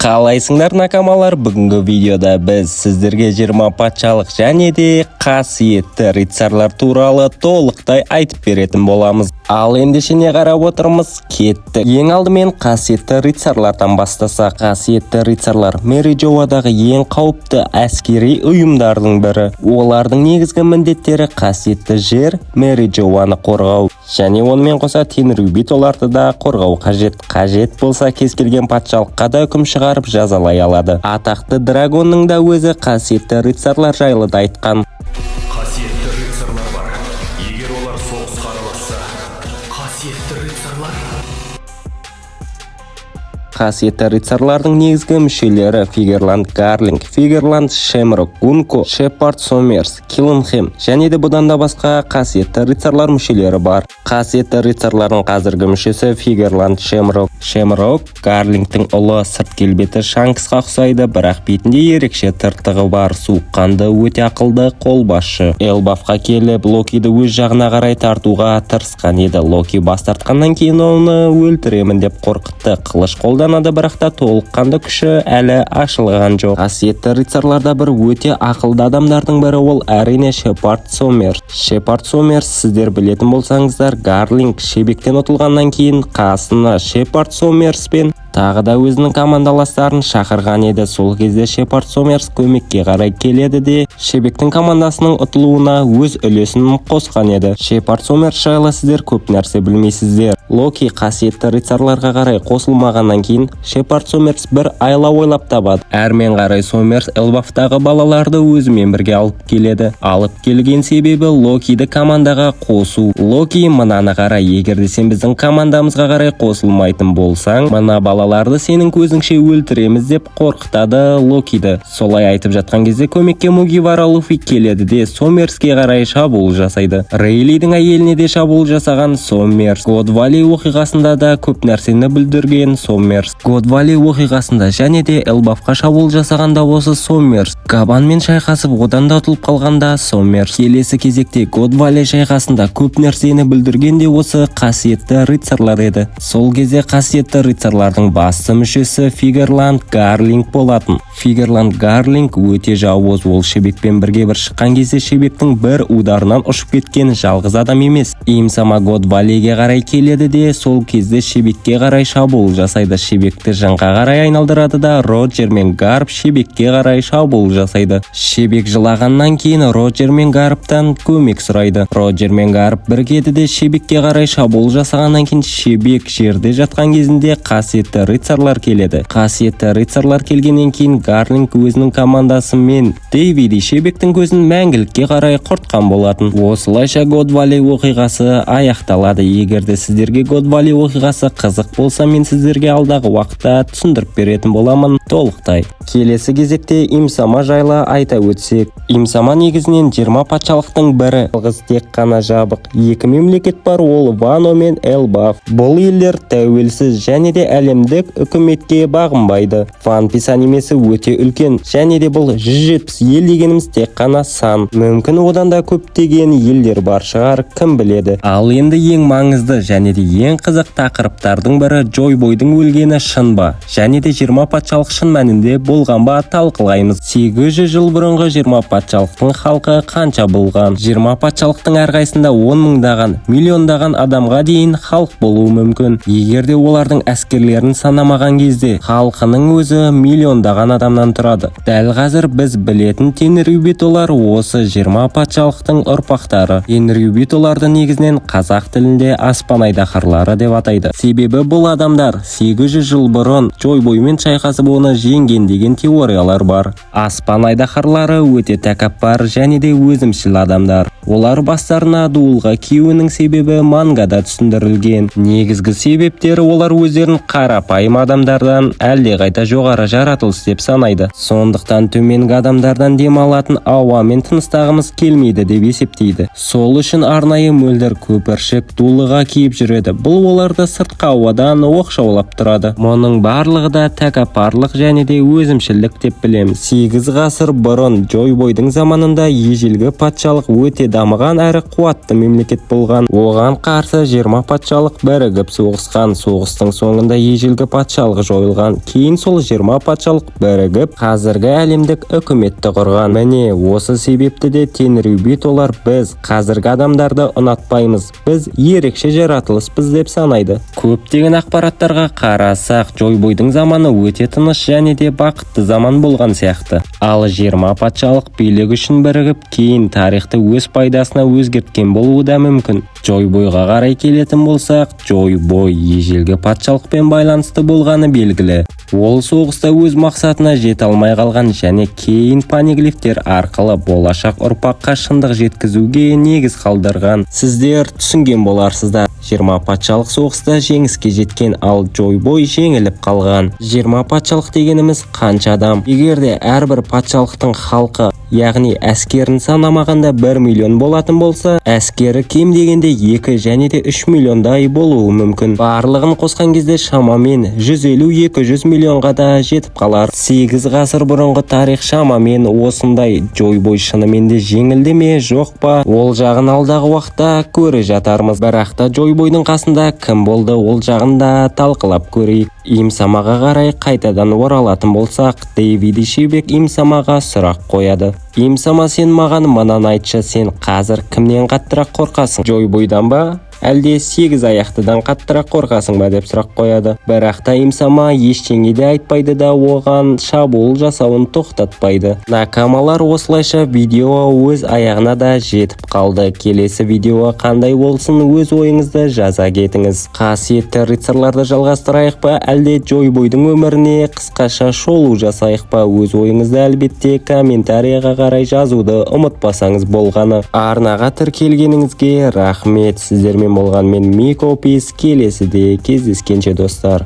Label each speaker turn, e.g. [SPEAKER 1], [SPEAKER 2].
[SPEAKER 1] Қалайсыңдар накамалар, бүгінгі видеода біз сіздерге 20 патшалық және де қасиетті рыцарлар туралы толықтай айтып беретін боламыз. Ал ендеше не қарап отырмыз? Кетті. Ең алдымен қасиетті рыцарлардан бастасақ, қасиетті рыцарлар Мэриджоадағы ең қауіпті әскери ұйымдардың бірі. Олардың негізгі міндеттері қасиетті жер Мэриджоаны қорғау, және онымен қоса Тенрюбит оларды да қорғау қажет. Қажет болса кез келген патшалыққа да үкім шығарып жазалай алады. Атақты драгонның да өзі қасиетті рыцарлар жайлы да айтқан.
[SPEAKER 2] Қасиетті рыцарлар бар. Егер олар соғысқа араласса, қасиетті рыцарлар.
[SPEAKER 1] Қасиетті рыцарлардың негізгі мүшелері Фигерланд Гарлинг, Фигерланд Шемрок, Гунко, Шепард Сомерс, Киллинхэм және де бұдан да басқа қасиетті рыцарлар мүшелері бар. Қасиетті рыцарлардың қазіргі мүшесі Фигерланд Шемрок. Шемрок Гарлингтің ұлы, сырт келбеті Шанксқа ұқсайды, бірақ бетінде ерекше тыртығы бар. Суыққанды, өте ақылды қолбасшы. Элбафқа келіп, Локиді өз жағына қарай тартуға тырысқан еді. Локи бас тартқаннан кейін оны өлтіремін деп қорқытты. Қылыш қолданады, бірақ та толыққанды күші әлі ашылған жоқ. Қасиетті рыцарларда бір өте ақылды адамдардың бірі, ол әрине Шепард Сомерс. Шепард Сомерс, сіздер білетін болсаңыздар, Гарлинг шебектен ұтылғаннан кейін қасына Шепард Сомерс пен тағы да өзінің командаластарын шақырған еді. Сол кезде Шепард Сомерс көмекке қарай келеді де шебектің командасының ұтылуына өз үлесін қосқан еді. Шепард Сомерс жайлы сіздер көп нәрсе білмейсіздер. Локи қасиетті рыцарларға қарай қосылмағаннан кейін Шепард Сомерс бір айла ойлап табады. Әрмен қарай Сомерс Элбафтағы балаларды өзімен бірге алып келеді. Алып келген себебі Локиді командаға қосу. Локи мынаны қарай, егерде сен біздің командамызға қарай қосылмайтын болсаң, мына балаларды сенің көзіңше өлтіреміз деп қорқытады Локиді. Солай айтып жатқан кезде көмекке Мугивара Луфи келеді де Сомерске қарай шабуыл жасайды. Рейлидің әйеліне де шабуыл жасаған Сомерс. Годвали оқиғасында да көп нәрсені бүлдірген Сомерс. Годвали оқиғасында және де Элбафқа шабуыл жасағанда осы Сомерс. Габанмен шайқасып одан да ұтылып қалғанда Сомерс. Келесі кезекте Годвали шайқасында көп нәрсені бүлдірген де осы қасиетті рыцарлар еді. Сол кезде қасиетті рыцарлардың басты мүшесі Фигерланд Гарлинг болатын. Фигерланд Гарлинг өте жауыз. Ол шебекпен бірге бір шыққан кезде шебектің бір ударынан ұшып кеткен жалғыз адам емес. Имсама Годвалиге қарай келеді де сол кезде шебекке қарай шабуыл жасайды. Шебекті жыңға қарай айналдырады да Роджер мен Гарп шебекке қарай шабуыл жасайды. Шебек жылағаннан кейін Роджер мен Гарптан көмек сұрайды. Роджер мен Гарп біргеді де шебекке қарай шабуыл жасағаннан кейін шебек жерде жатқан кезінде қасиетті рыцарлар келеді. Қасиетті рыцарлар келгеннен кейін Гарлинг өзінің командасымен Дэвиди шебектің көзін мәңгілікке қарай құртқан болатын. Осылайша Годвали оқиғасы аяқталады. Егерде сіздерге Годвали оқиғасы қызық болса, мен сіздерге алдағы уақытта түсіндіріп беретін боламын толықтай. Келесі кезекте Имсама жайлы айта өтсек, Имсама негізінен 20 патшалықтың бірі. Жалғыз тек қана жабық екі мемлекет бар, ол Вано мен Элбаф. Бұл елдер тәуелсіз және де әлемдік үкіметке бағынбайды. One Piece анимесі өте үлкен, және де бұл 170 ел дегеніміз тек қана сан. Мүмкін одан да көптеген елдер бар шығар, кім біледі. Ал енді ең маңызды және де ең қызық тақырыптардың бірі Джойбойдың өлгені шын ба, және де 20 патшалық шын мәнінде болған ба талқылаймыз. 800 жыл бұрынғы 20 патшалықтың халқы қанша болған? 20 патшалықтың әрқайсында 10 мыңдаған, миллиондаған адамға дейін халық болуы мүмкін. Егерде олардың әскерлерін санамаған кезде халқының өзі миллиондаған адамнан тұрады. Дәл қазір біз білетін Тенрюбит олар осы 20 патшалықтың ұрпақтары. Тенрюбит оларды негізінен қазақ тілінде аспан айдаһарлары деп атайды. Себебі бұл адамдар 800 жыл бұрын Джойбоймен шайқасып оны жеңген деген теориялар бар. Аспан айдаһарлары өте тәкаппар және де өзімшіл адамдар. Олар бастарына дуылға киюінің себебі мангада түсіндірілген. Негізгі себептері олар өздерін қарапайым адамдардан әлдеқайда жоғары жаратылыс деп санайды. санайды. Сондықтан төменгі адамдардан демалатын ауамен тыныстағымыз келмейді деп есептейді. Сол үшін арнайы мөлдір көпіршік дулыға киіп жүреді. Бұл оларды сыртқы ауадан оқшаулап тұрады. Мұның барлығы да тәкаппарлық және де өзімшілдік деп білеміз. 8 ғасыр бұрын Джойбойдың заманында ежелгі патшалық өте дамыған әрі қуатты мемлекет болған. Оған қарсы 20 патшалық бірігіп соғысқан. Соғыстың соңында ежелгі патшалық жойылған. Кейін сол 20 патшалық бірігіп қазіргі әлемдік үкіметті құрған. Міне осы себепті де Тенрюбит олар біз қазіргі адамдарды ұнатпаймыз, біз ерекше жаратылыспыз деп санайды. Көптеген ақпараттарға қарасақ, Джойбойдың заманы өте тыныш және де бақытты заман болған сияқты. Ал 20 патшалық билік үшін бірігіп, кейін тарихты өз пайдасына өзгерткен болуы да мүмкін. Джойбойға қарай келетін болсақ, Джойбой ежелгі патшалықпен байланысты болғаны белгілі. Ол соғыста өз мақсатына жете алмай қалған және кейін панеглифтер арқылы болашақ ұрпаққа шындық жеткізуге негіз қалдырған. Сіздер түсінген боларсыздар. 20 патшалық соғыста жеңіске жеткен, ал Джойбой жеңіліп қалған. 20 патшалық дегеніміз қанша адам? Егер де әрбір патшалықтың халқы, яғни әскерін санамағанда 1 миллион болатын болса, әскері кем дегенде 2 және де 3 миллиондай болуы мүмкін. Барлығын қосқан кезде шамамен 150-200 миллионға да жетіп қалар. 8 ғасыр бұрынғы тарих шамамен осындай. Джойбой шынымен де жеңілді ме, жоқ па? Ол жағын алдағы уақытта көре жатармыз. Бірақ та Джойбойдың қасында кім болды, ол жағын да талқылап көрейік. Имсамаға қарай қайтадан оралатын болсақ, Дэвид Шебек Имсамаға сұрақ қояды. Имсама, сен маған мынаны айтшы, сен қазір кімнен қаттырақ қорқасың? Джойбойдан ба? Әлде 8 аяқтыдан қаттырақ қорқасың ба деп сұрақ қояды. Бірақ та Имсама ештеңе де айтпайды да оған шабуыл жасауын тоқтатпайды. Накамалар осылайша видео өз аяғына да жетіп қалды. Келесі видео қандай болсын, өз ойыңызды жаза кетіңіз. Қасиетті рыцарларды жалғастырайық па, әлде Джойбойдың өміріне қысқаша шолу жасайық па? Өз ойыңызды әлбетте комментарияға қарай жазуды ұмытпасаңыз болғаны. Арнаға тіркелгеніңізге рахмет. Сіздермен болған мен Мико Пис. Келесіде кездескенше достар.